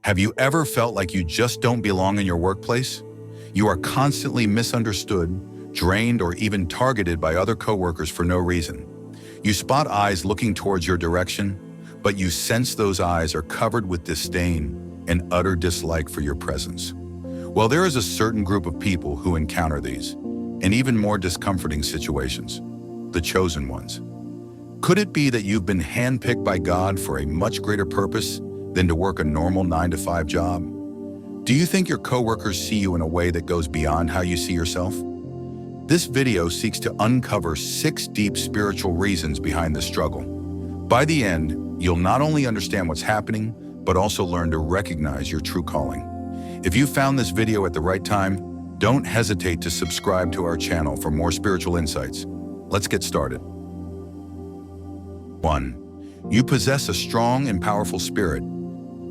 Have you ever felt like you just don't belong in your workplace? You are constantly misunderstood, drained, or even targeted by other coworkers for no reason. You spot eyes looking towards your direction, but you sense those eyes are covered with disdain and utter dislike for your presence. Well, there is a certain group of people who encounter these, and even more discomforting situations, the chosen ones. Could it be that you've been handpicked by God for a much greater purpose than to work a normal 9-to-5 job? Do you think your coworkers see you in a way that goes beyond how you see yourself? This video seeks to uncover 6 deep spiritual reasons behind this struggle. By the end, you'll not only understand what's happening, but also learn to recognize your true calling. If you found this video at the right time, don't hesitate to subscribe to our channel for more spiritual insights. Let's get started. 1. You possess a strong and powerful spirit.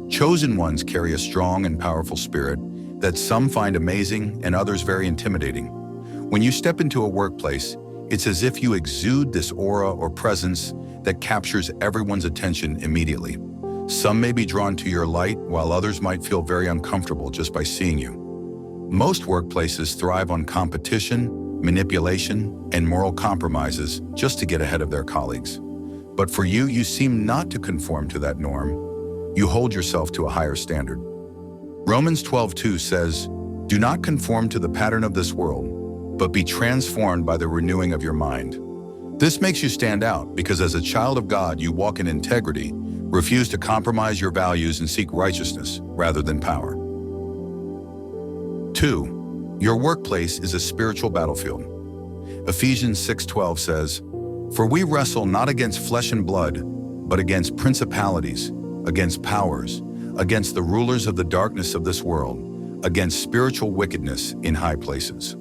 Chosen ones carry a strong and powerful spirit that some find amazing and others very intimidating. When you step into a workplace, it's as if you exude this aura or presence that captures everyone's attention immediately. Some may be drawn to your light, while others might feel very uncomfortable just by seeing you. Most workplaces thrive on competition, manipulation, and moral compromises just to get ahead of their colleagues. But for you, you seem not to conform to that norm. You hold yourself to a higher standard. Romans 12:2 says, "Do not conform to the pattern of this world, but be transformed by the renewing of your mind." This makes you stand out because as a child of God, you walk in integrity, refuse to compromise your values, and seek righteousness rather than power. 2. Your workplace is a spiritual battlefield. Ephesians 6:12 says, "For we wrestle not against flesh and blood, but against principalities, against powers, against the rulers of the darkness of this world, against spiritual wickedness in high places."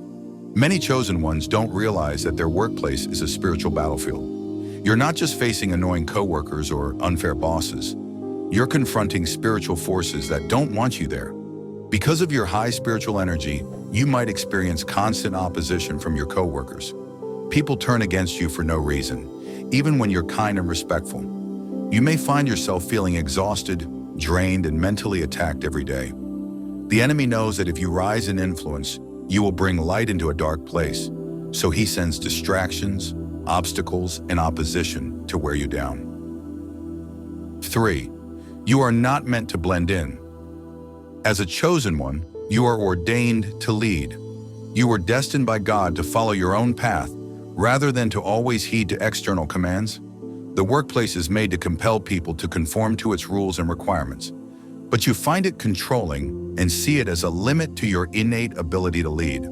Many chosen ones don't realize that their workplace is a spiritual battlefield. You're not just facing annoying coworkers or unfair bosses. You're confronting spiritual forces that don't want you there. Because of your high spiritual energy, you might experience constant opposition from your coworkers. People turn against you for no reason, even when you're kind and respectful. You may find yourself feeling exhausted, drained, and mentally attacked every day. The enemy knows that if you rise in influence, you will bring light into a dark place, so he sends distractions, obstacles, and opposition to wear you down. 3. You are not meant to blend in. As a chosen one, you are ordained to lead. You were destined by God to follow your own path rather than to always heed to external commands. The workplace is made to compel people to conform to its rules and requirements, but you find it controlling and see it as a limit to your innate ability to lead.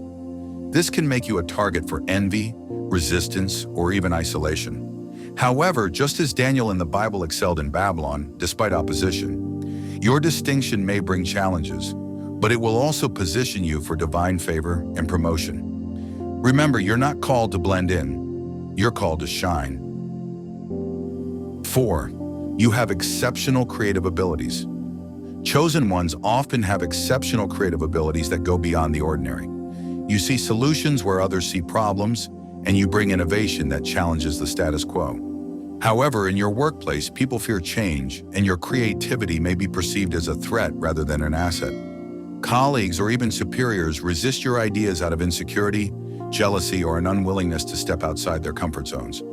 This can make you a target for envy, resistance, or even isolation. However, just as Daniel in the Bible excelled in Babylon, despite opposition, your distinction may bring challenges, but it will also position you for divine favor and promotion. Remember, you're not called to blend in, you're called to shine. 4. You have exceptional creative abilities. Chosen ones often have exceptional creative abilities that go beyond the ordinary. You see solutions where others see problems, and you bring innovation that challenges the status quo. However, in your workplace, people fear change, and your creativity may be perceived as a threat rather than an asset. Colleagues or even superiors resist your ideas out of insecurity, jealousy, or an unwillingness to step outside their comfort zones.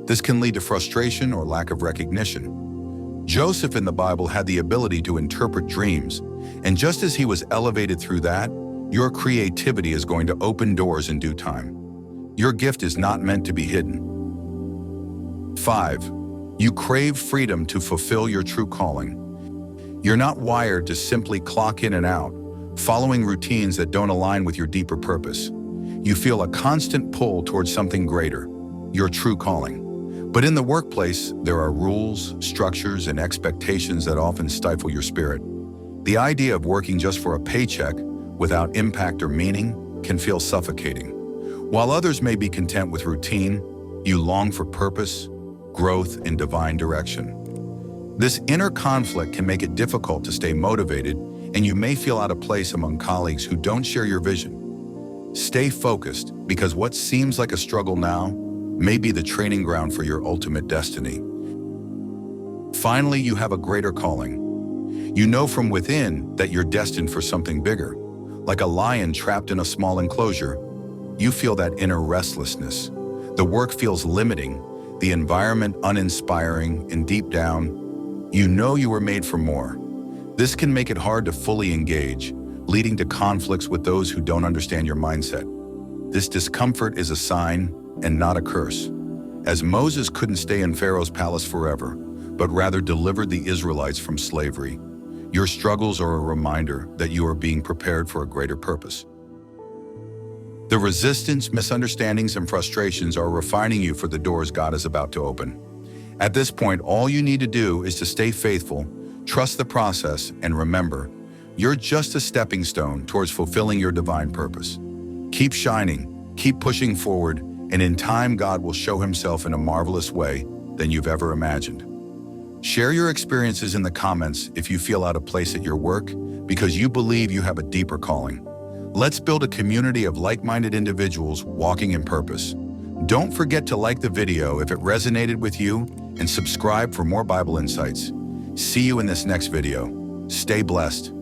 This can lead to frustration or lack of recognition. Joseph in the Bible had the ability to interpret dreams, and just as he was elevated through that, your creativity is going to open doors in due time. Your gift is not meant to be hidden. 5. You crave freedom to fulfill your true calling. You're not wired to simply clock in and out, following routines that don't align with your deeper purpose. You feel a constant pull towards something greater, your true calling. But in the workplace, there are rules, structures, and expectations that often stifle your spirit. The idea of working just for a paycheck without impact or meaning can feel suffocating. While others may be content with routine, you long for purpose, growth, and divine direction. This inner conflict can make it difficult to stay motivated, and you may feel out of place among colleagues who don't share your vision. Stay focused, because what seems like a struggle now may be the training ground for your ultimate destiny. Finally, you have a greater calling. You know from within that you're destined for something bigger. Like a lion trapped in a small enclosure, you feel that inner restlessness. The work feels limiting, the environment uninspiring, and deep down, you know you were made for more. This can make it hard to fully engage, leading to conflicts with those who don't understand your mindset. This discomfort is a sign and not a curse, as Moses couldn't stay in Pharaoh's palace forever, but rather delivered the Israelites from slavery. Your struggles are a reminder that you are being prepared for a greater purpose. The resistance, misunderstandings, and frustrations are refining you for the doors God is about to open. At this point, all you need to do is to stay faithful, trust the process, and remember, you're just a stepping stone towards fulfilling your divine purpose. Keep shining, keep pushing forward, and in time, God will show himself in a marvelous way than you've ever imagined. Share your experiences in the comments if you feel out of place at your work, because you believe you have a deeper calling. Let's build a community of like-minded individuals walking in purpose. Don't forget to like the video if it resonated with you and subscribe for more Bible insights. See you in this next video. Stay blessed.